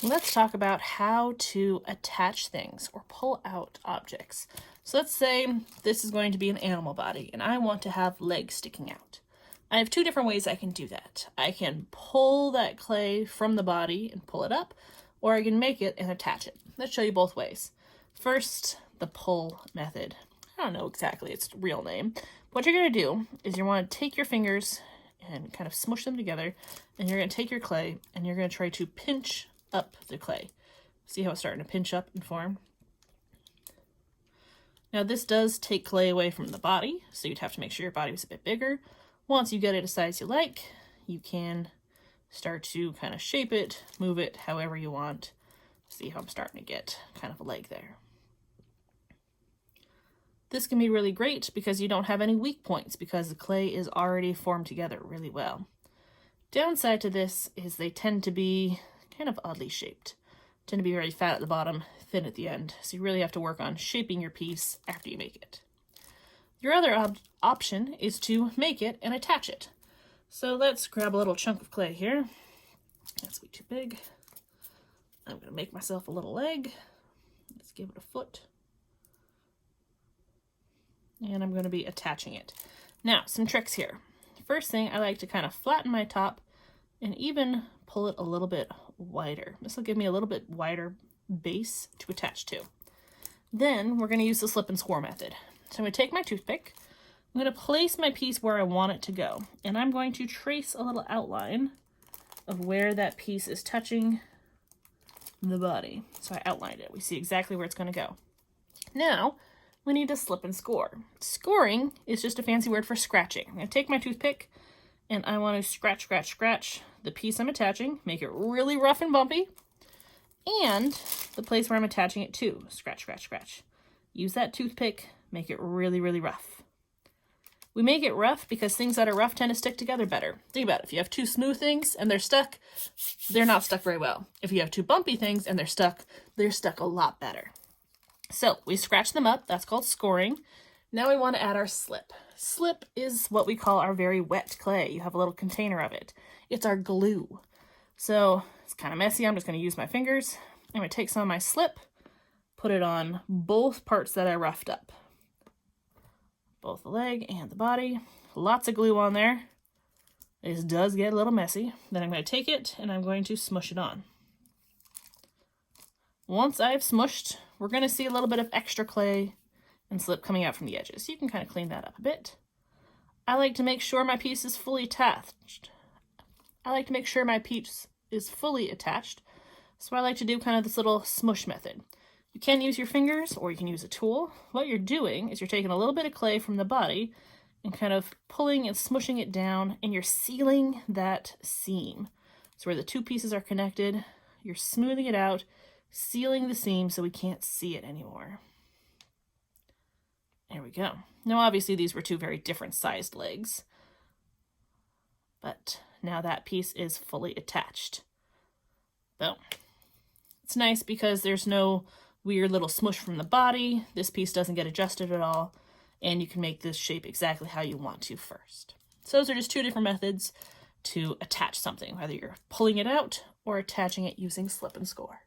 Let's talk about how to attach things or pull out objects. So let's say this is going to be an animal body and I want to have legs sticking out. I have two different ways I can do that. I can pull that clay from the body and pull it up, or I can make it and attach it. Let's show you both ways. First, the pull method. I don't know exactly its real name. What you're going to do is you want to take your fingers and kind of smush them together, and you're going to take your clay and you're going to try to pinch up the clay. See how it's starting to pinch up and form? Now this does take clay away from the body, so you'd have to make sure your body was a bit bigger. Once you get it a size you like, you can start to kind of shape it, move it however you want. See how I'm starting to get kind of a leg there. This can be really great because you don't have any weak points because the clay is already formed together really well. Downside to this is they tend to be kind of oddly shaped. Tend to be very fat at the bottom, thin at the end, so you really have to work on shaping your piece after you make it. Your other option is to make it and attach it. So let's grab a little chunk of clay here. That's way too big. I'm going to make myself a little leg. Let's give it a foot. And I'm going to be attaching it. Now, some tricks here. First thing, I like to kind of flatten my top and even pull it a little bit wider. This will give me a little bit wider base to attach to. Then we're going to use the slip and score method. So I'm going to take my toothpick, I'm going to place my piece where I want it to go, and I'm going to trace a little outline of where that piece is touching the body. So I outlined it. We see exactly where it's going to go. Now, we need to slip and score. Scoring is just a fancy word for scratching. I'm going to take my toothpick, and I want to scratch, scratch, scratch the piece I'm attaching, make it really rough and bumpy, and the place where I'm attaching it to. Scratch, scratch, scratch. Use that toothpick, make it really, really rough. We make it rough because things that are rough tend to stick together better. Think about it. If you have two smooth things and they're not stuck very well. If you have two bumpy things and they're stuck a lot better. So we scratch them up. That's called scoring. Now we want to add our slip. Slip is what we call our very wet clay. You have a little container of it. It's our glue. So it's kind of messy. I'm just going to use my fingers. I'm going to take some of my slip, put it on both parts that I roughed up. Both the leg and the body. Lots of glue on there. This does get a little messy. Then I'm going to take it and I'm going to smush it on. Once I've smushed, we're going to see a little bit of extra clay and slip coming out from the edges. So you can kind of clean that up a bit. I like to make sure my piece is fully attached. So I like to do kind of this little smush method. You can use your fingers or you can use a tool. What you're doing is you're taking a little bit of clay from the body and kind of pulling and smushing it down, and you're sealing that seam. So where the two pieces are connected, you're smoothing it out, sealing the seam so we can't see it anymore. There we go. Now obviously these were two very different sized legs, but now that piece is fully attached. Boom. It's nice because there's no weird little smush from the body. This piece doesn't get adjusted at all, and you can make this shape exactly how you want to first. So those are just two different methods to attach something, whether you're pulling it out or attaching it using slip and score.